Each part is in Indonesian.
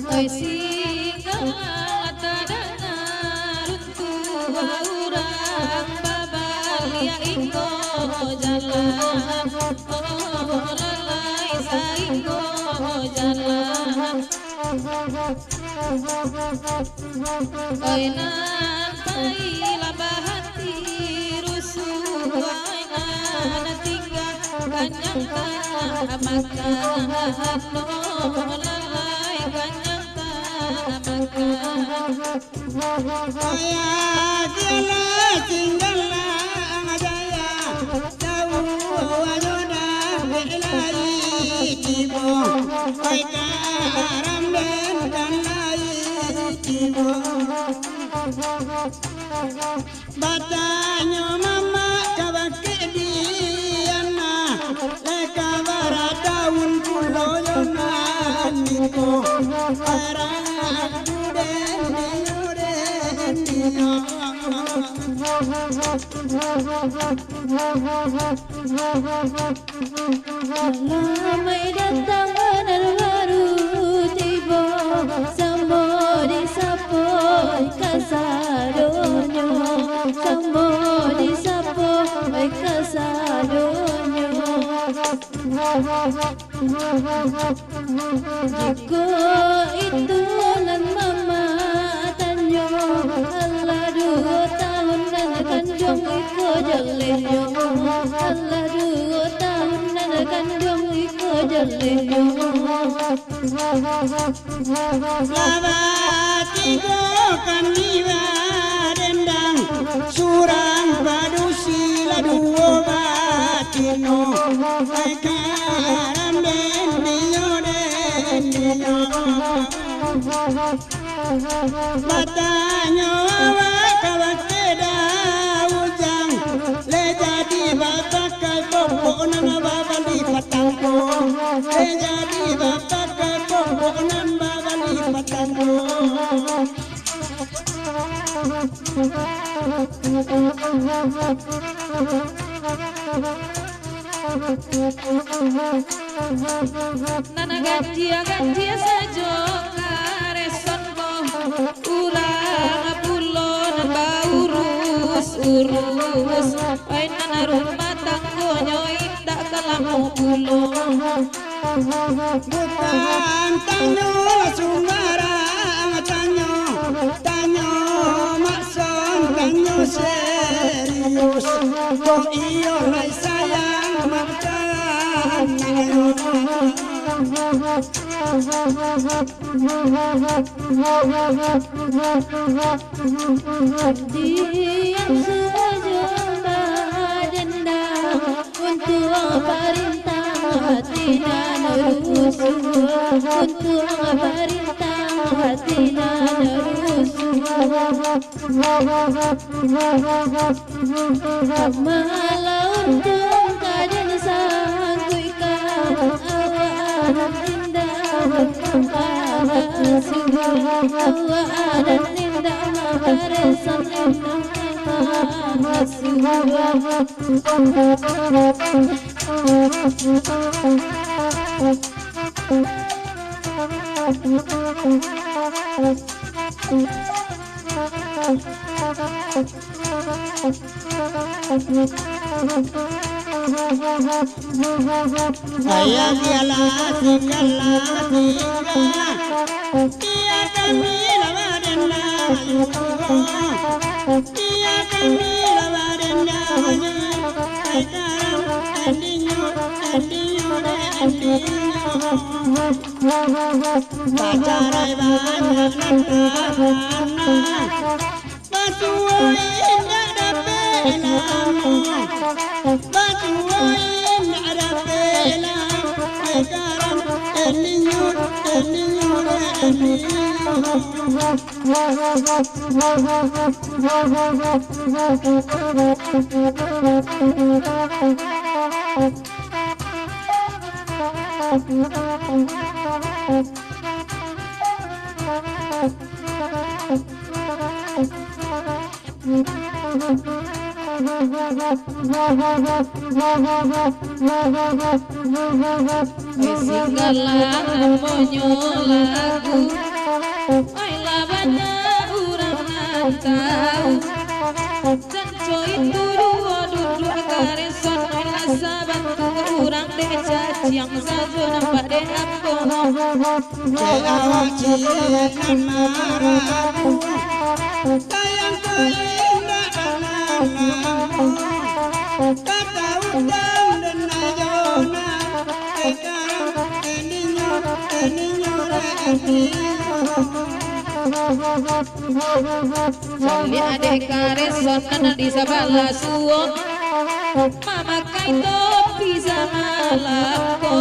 Oi singa tadana runtuh urang babalia inggo jalan oh lalai sainggo jalan oi nan paila bahati rusuh oi nan tinggal kanyang makan no lalai kanyang Saya jala tinggalna ngajaya jauh ajoda belai tibo oi karam den dan lai tibo batanya mama kabake diana leka bara daun puloyona niko para Lamai datang benar baru tiba Sambo disapoi kasadonyo Sambo disapoi kasadonyo Jika itu nan mama tanyo Allah 2 tahun nan kanjong iko jalenyo Allah 2 tahun nan kanjong iko jalenyo Labatigo kaniwa dendang surang padusi laduo batino karam dendiyo Matanya awak kawakeda ujang le jadi bapakai bobok nang babali patangko le jadi bapakai bobok nang babali patangko Nana ganjia sajo kareson ko ulang pulon baurus urus oi nana rumah tanggo nyoi tak kalamu pulon bukan tanyo sumbarang tanyo makson tanyo serius kok iyo lai sayang makan diam saja dendam untuk perintah tidak nerusuh untuk perintah tidak nerusuh malah untuk kaden sangguika awak indah mahasiswa awak indah mahasiswa Ayah dialah tinggal dia kami lawadena dia kami lawadena endinyo pacarai banyak batuai ada pena batuai ada pena sekarang endinyo Singgalan monyo lagu oi labanya urang tahu canco itu dua duduk kareson oi lasa bantu urang deh caciang sajo nampak deh aku awak cian maraku sayang keindah anak-anakmu kata udang dan najona Sali adek kareson anak di sabala suo mama kai topi sama lako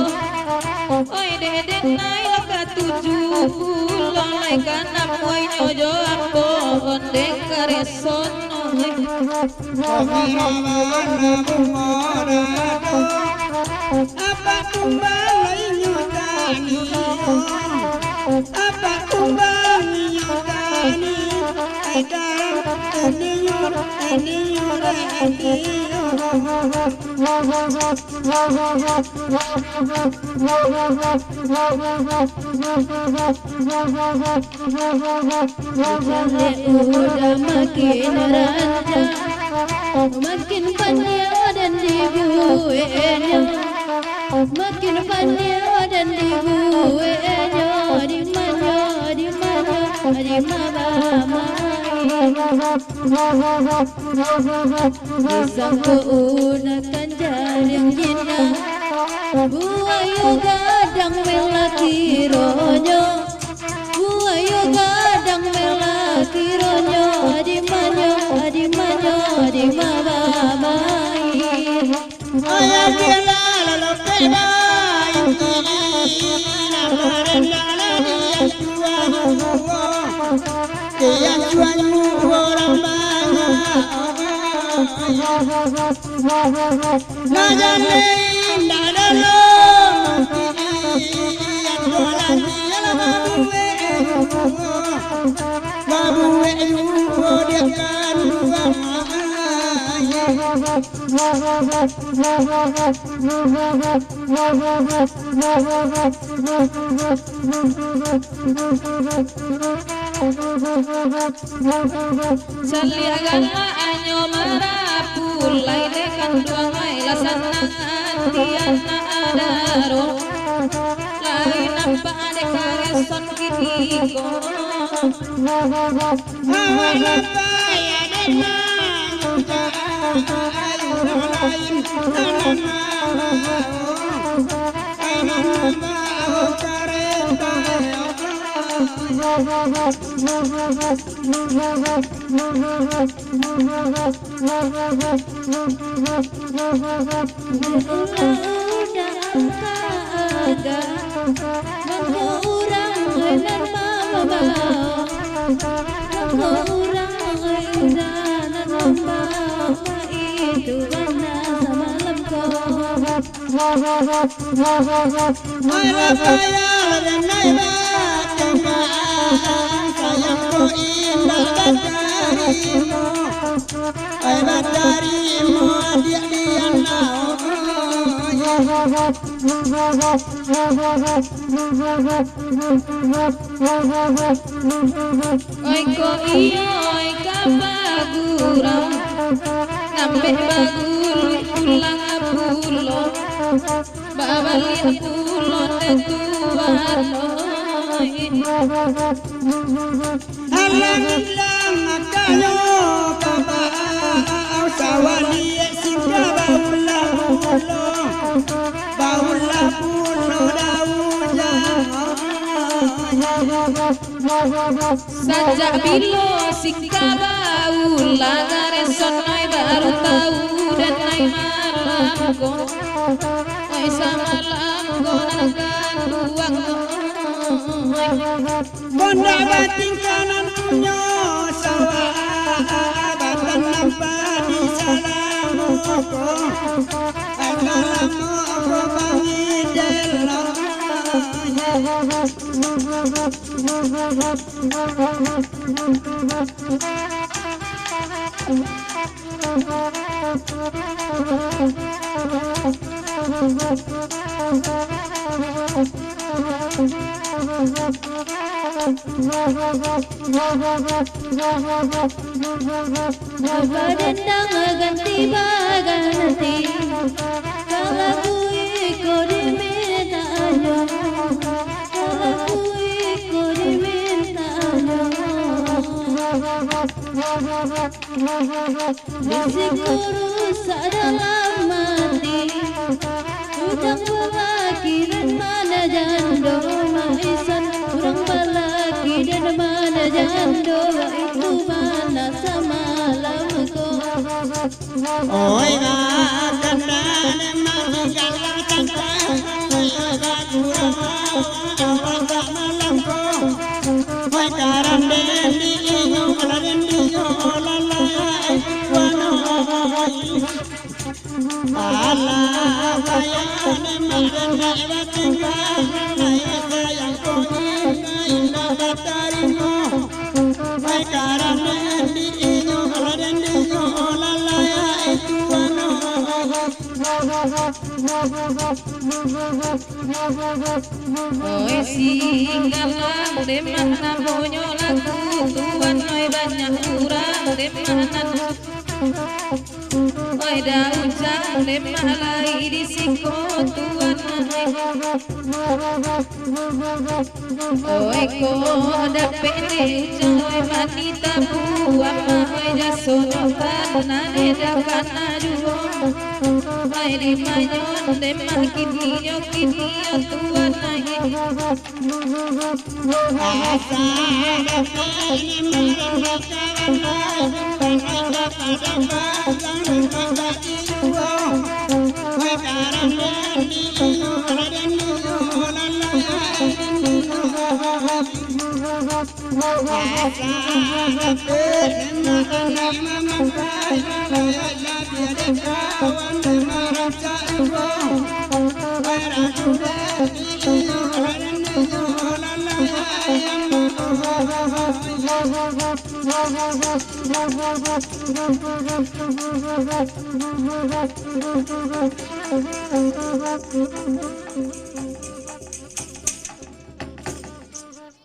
oi dede nai laka 70 lai kanam oi nyojo ambo onde kareson oi apa kumbang nyutani apa kumbang nyutani udah makin ranjang makin panjang dan dibuenya makin panjang dan dibuenya di mana disangku unakan jaring jina buayo gadang melaki ronyo buayo gadang melaki ronyo di mana ayah kela lalu pebai kina marendala dia jual orang banyak najane indah dalam yang jualan dia babuwe dia kan Sali agama anyo marapulai dekan duangai lasanangan tiana adaro lagi nampak adek kareson kitiko awan apa ya denang oi ko iyo oi kabagurang nambe bagul pulang pulo babali pulo tetuano Alang kayo kabau sawani singa baula pulo dauja sajak bilo sikabau lagareson nai baru tahu dan nai malam ko oi samalam ko nakan buang Konda batin kanan punya sahabatan nampak di salamu ko Agalamu ko bangidela Badendang ganti baganti kalau ikut diminta kalau ikut diminta bisik kurus dalam mati udang lelaki dan mana jando maisan urang balaki dan mana jando itu mana samalamku Oi gandane magala tangka ga kurama ga malamko Oi karande di yo kaladen di yo lala wano ala bayane magala tangka sayang ko inda batarimo Oi karande di yo kaladen di yo lala Oi singgalang de mana bonyo lagu tuan oi banyak urang de mana Oi daujang de malai di siko tuan Oi ko dape de ujang oi manita buama oi jasono tanane dakana duo Oi di manyon de makin niyo tuan nahi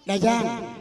Dajang